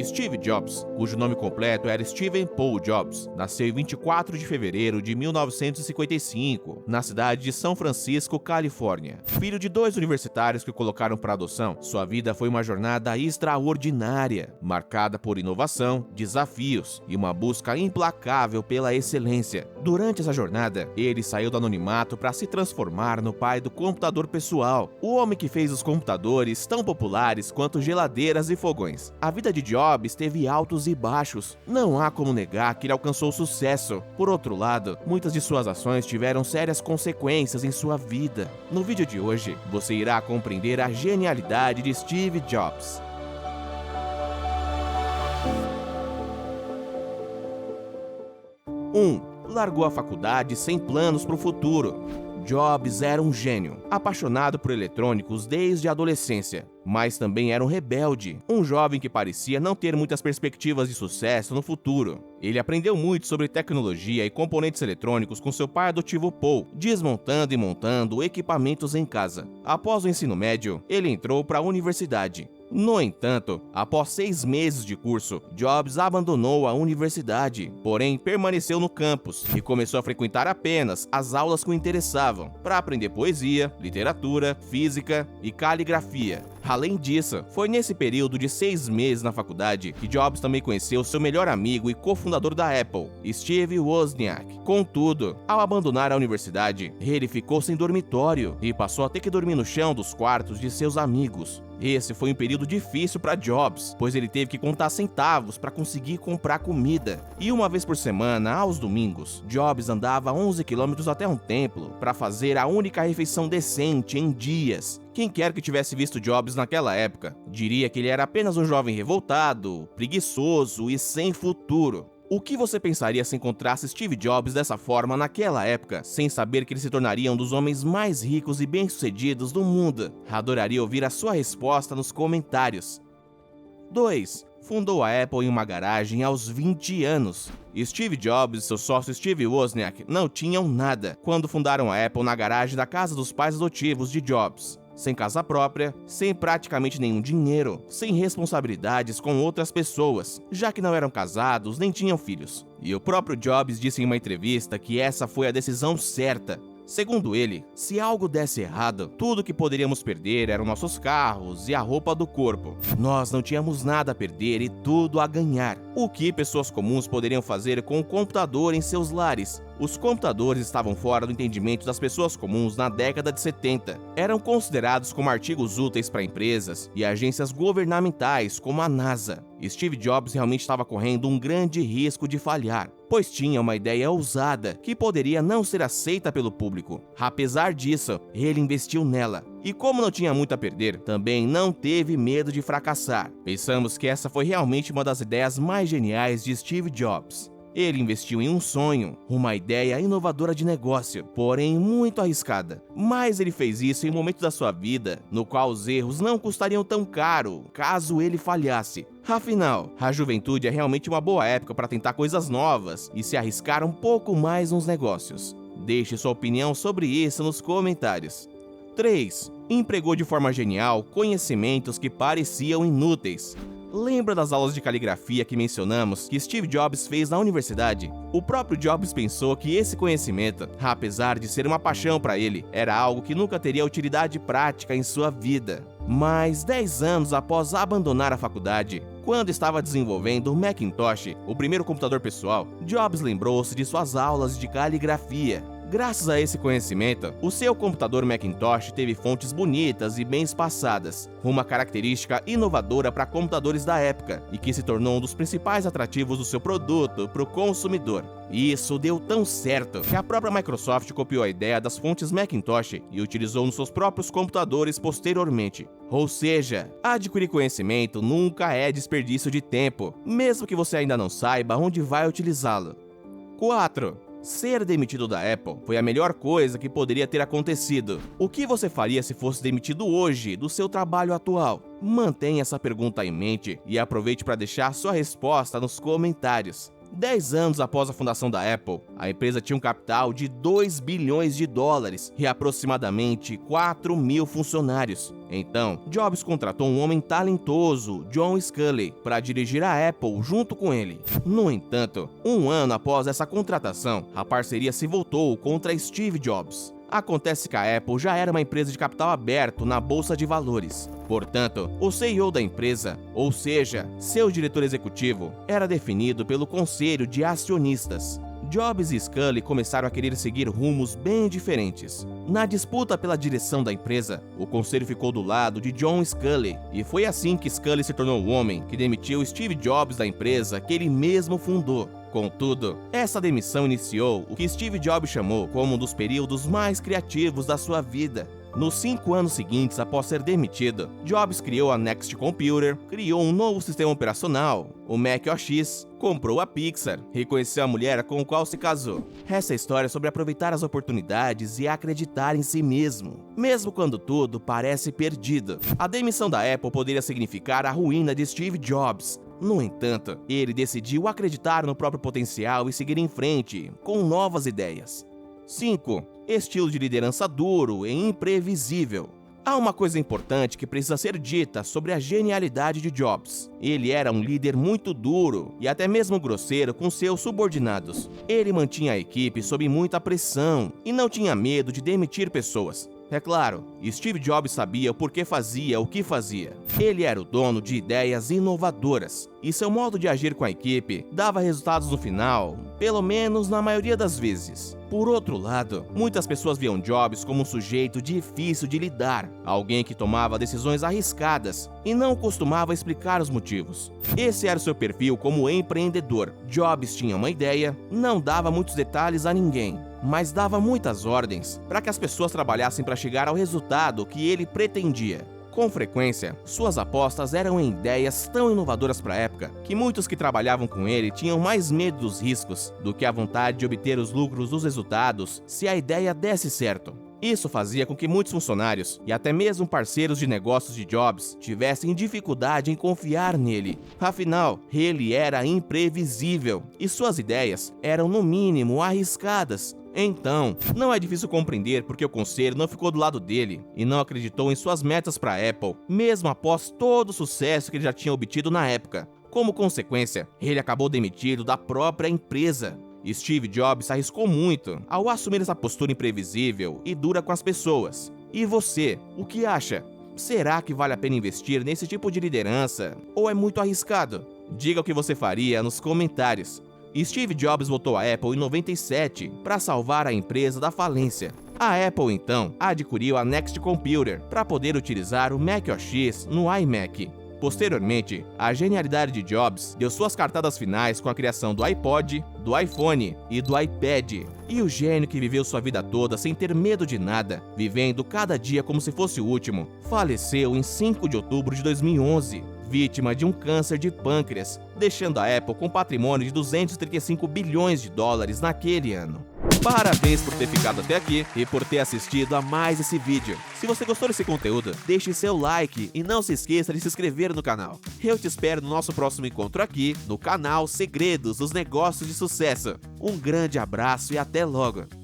Steve Jobs, cujo nome completo era Stephen Paul Jobs, nasceu em 24 de fevereiro de 1955, na cidade de São Francisco, Califórnia. Filho de 2 universitários que o colocaram para adoção, sua vida foi uma jornada extraordinária, marcada por inovação, desafios e uma busca implacável pela excelência. Durante essa jornada, ele saiu do anonimato para se transformar no pai do computador pessoal, o homem que fez os computadores tão populares quanto geladeiras e fogões. A vida de Jobs teve altos e baixos. Não há como negar que ele alcançou sucesso. Por outro lado, muitas de suas ações tiveram sérias consequências em sua vida. No vídeo de hoje, você irá compreender a genialidade de Steve Jobs. 1. Largou a faculdade sem planos para o futuro. Jobs era um gênio, apaixonado por eletrônicos desde a adolescência, mas também era um rebelde, um jovem que parecia não ter muitas perspectivas de sucesso no futuro. Ele aprendeu muito sobre tecnologia e componentes eletrônicos com seu pai adotivo Paul, desmontando e montando equipamentos em casa. Após o ensino médio, ele entrou para a universidade. No entanto, após 6 meses de curso, Jobs abandonou a universidade, porém permaneceu no campus e começou a frequentar apenas as aulas que o interessavam, para aprender poesia, literatura, física e caligrafia. Além disso, foi nesse período de 6 meses na faculdade que Jobs também conheceu seu melhor amigo e cofundador da Apple, Steve Wozniak. Contudo, ao abandonar a universidade, ele ficou sem dormitório e passou a ter que dormir no chão dos quartos de seus amigos. Esse foi um período difícil para Jobs, pois ele teve que contar centavos para conseguir comprar comida. E uma vez por semana, aos domingos, Jobs andava 11 quilômetros até um templo para fazer a única refeição decente em dias. Quem quer que tivesse visto Jobs naquela época, diria que ele era apenas um jovem revoltado, preguiçoso e sem futuro. O que você pensaria se encontrasse Steve Jobs dessa forma naquela época, sem saber que ele se tornaria um dos homens mais ricos e bem-sucedidos do mundo? Adoraria ouvir a sua resposta nos comentários. 2. Fundou a Apple em uma garagem aos 20 anos. Steve Jobs e seu sócio Steve Wozniak não tinham nada quando fundaram a Apple na garagem da casa dos pais adotivos de Jobs. Sem casa própria, sem praticamente nenhum dinheiro, sem responsabilidades com outras pessoas, já que não eram casados nem tinham filhos. E o próprio Jobs disse em uma entrevista que essa foi a decisão certa. Segundo ele, se algo desse errado, tudo que poderíamos perder eram nossos carros e a roupa do corpo. Nós não tínhamos nada a perder e tudo a ganhar. O que pessoas comuns poderiam fazer com o computador em seus lares? Os computadores estavam fora do entendimento das pessoas comuns na década de 70. Eram considerados como artigos úteis para empresas e agências governamentais como a NASA. Steve Jobs realmente estava correndo um grande risco de falhar, pois tinha uma ideia ousada que poderia não ser aceita pelo público. Apesar disso, ele investiu nela. E como não tinha muito a perder, também não teve medo de fracassar. Pensamos que essa foi realmente uma das ideias mais geniais de Steve Jobs. Ele investiu em um sonho, uma ideia inovadora de negócio, porém muito arriscada. Mas ele fez isso em um momento da sua vida, no qual os erros não custariam tão caro, caso ele falhasse. Afinal, a juventude é realmente uma boa época para tentar coisas novas e se arriscar um pouco mais nos negócios. Deixe sua opinião sobre isso nos comentários. 3. Empregou de forma genial conhecimentos que pareciam inúteis. Lembra das aulas de caligrafia que mencionamos que Steve Jobs fez na universidade? O próprio Jobs pensou que esse conhecimento, apesar de ser uma paixão para ele, era algo que nunca teria utilidade prática em sua vida. Mas 10 anos após abandonar a faculdade, quando estava desenvolvendo o Macintosh, o primeiro computador pessoal, Jobs lembrou-se de suas aulas de caligrafia. Graças a esse conhecimento, o seu computador Macintosh teve fontes bonitas e bem espaçadas, uma característica inovadora para computadores da época e que se tornou um dos principais atrativos do seu produto para o consumidor. E isso deu tão certo que a própria Microsoft copiou a ideia das fontes Macintosh e utilizou nos seus próprios computadores posteriormente. Ou seja, adquirir conhecimento nunca é desperdício de tempo, mesmo que você ainda não saiba onde vai utilizá-lo. 4. Ser demitido da Apple foi a melhor coisa que poderia ter acontecido. O que você faria se fosse demitido hoje do seu trabalho atual? Mantenha essa pergunta em mente e aproveite para deixar sua resposta nos comentários. 10 anos após a fundação da Apple, a empresa tinha um capital de 2 bilhões de dólares e aproximadamente 4 mil funcionários. Então, Jobs contratou um homem talentoso, John Sculley, para dirigir a Apple junto com ele. No entanto, um ano após essa contratação, a parceria se voltou contra Steve Jobs. Acontece que a Apple já era uma empresa de capital aberto na bolsa de valores. Portanto, o CEO da empresa, ou seja, seu diretor executivo, era definido pelo conselho de acionistas. Jobs e Sculley começaram a querer seguir rumos bem diferentes. Na disputa pela direção da empresa, o conselho ficou do lado de John Sculley, e foi assim que Sculley se tornou o homem que demitiu Steve Jobs da empresa que ele mesmo fundou. Contudo, essa demissão iniciou o que Steve Jobs chamou como um dos períodos mais criativos da sua vida. Nos 5 anos seguintes após ser demitido, Jobs criou a Next Computer, criou um novo sistema operacional, o Mac OS, comprou a Pixar, reconheceu a mulher com a qual se casou. Essa história é sobre aproveitar as oportunidades e acreditar em si mesmo, mesmo quando tudo parece perdido. A demissão da Apple poderia significar a ruína de Steve Jobs. No entanto, ele decidiu acreditar no próprio potencial e seguir em frente, com novas ideias. 5. Estilo de liderança duro e imprevisível. Há uma coisa importante que precisa ser dita sobre a genialidade de Jobs. Ele era um líder muito duro e até mesmo grosseiro com seus subordinados. Ele mantinha a equipe sob muita pressão e não tinha medo de demitir pessoas. É claro, Steve Jobs sabia o porquê fazia o que fazia. Ele era o dono de ideias inovadoras, e seu modo de agir com a equipe dava resultados no final, pelo menos na maioria das vezes. Por outro lado, muitas pessoas viam Jobs como um sujeito difícil de lidar, alguém que tomava decisões arriscadas e não costumava explicar os motivos. Esse era o seu perfil como empreendedor. Jobs tinha uma ideia, não dava muitos detalhes a ninguém, mas dava muitas ordens para que as pessoas trabalhassem para chegar ao resultado que ele pretendia. Com frequência, suas apostas eram em ideias tão inovadoras para a época que muitos que trabalhavam com ele tinham mais medo dos riscos do que a vontade de obter os lucros dos resultados se a ideia desse certo. Isso fazia com que muitos funcionários e até mesmo parceiros de negócios de Jobs tivessem dificuldade em confiar nele. Afinal, ele era imprevisível e suas ideias eram no mínimo arriscadas. Então, não é difícil compreender porque o conselho não ficou do lado dele e não acreditou em suas metas para a Apple, mesmo após todo o sucesso que ele já tinha obtido na época. Como consequência, ele acabou demitido da própria empresa. Steve Jobs arriscou muito ao assumir essa postura imprevisível e dura com as pessoas. E você, o que acha? Será que vale a pena investir nesse tipo de liderança? Ou é muito arriscado? Diga o que você faria nos comentários. Steve Jobs voltou à Apple em 97 para salvar a empresa da falência. A Apple, então, adquiriu a Next Computer para poder utilizar o Mac OS no iMac. Posteriormente, a genialidade de Jobs deu suas cartadas finais com a criação do iPod, do iPhone e do iPad. E o gênio que viveu sua vida toda sem ter medo de nada, vivendo cada dia como se fosse o último, faleceu em 5 de outubro de 2011. Vítima de um câncer de pâncreas, deixando a Apple com patrimônio de 235 bilhões de dólares naquele ano. Parabéns por ter ficado até aqui e por ter assistido a mais esse vídeo. Se você gostou desse conteúdo, deixe seu like e não se esqueça de se inscrever no canal. Eu te espero no nosso próximo encontro aqui no canal Segredos dos Negócios de Sucesso. Um grande abraço e até logo!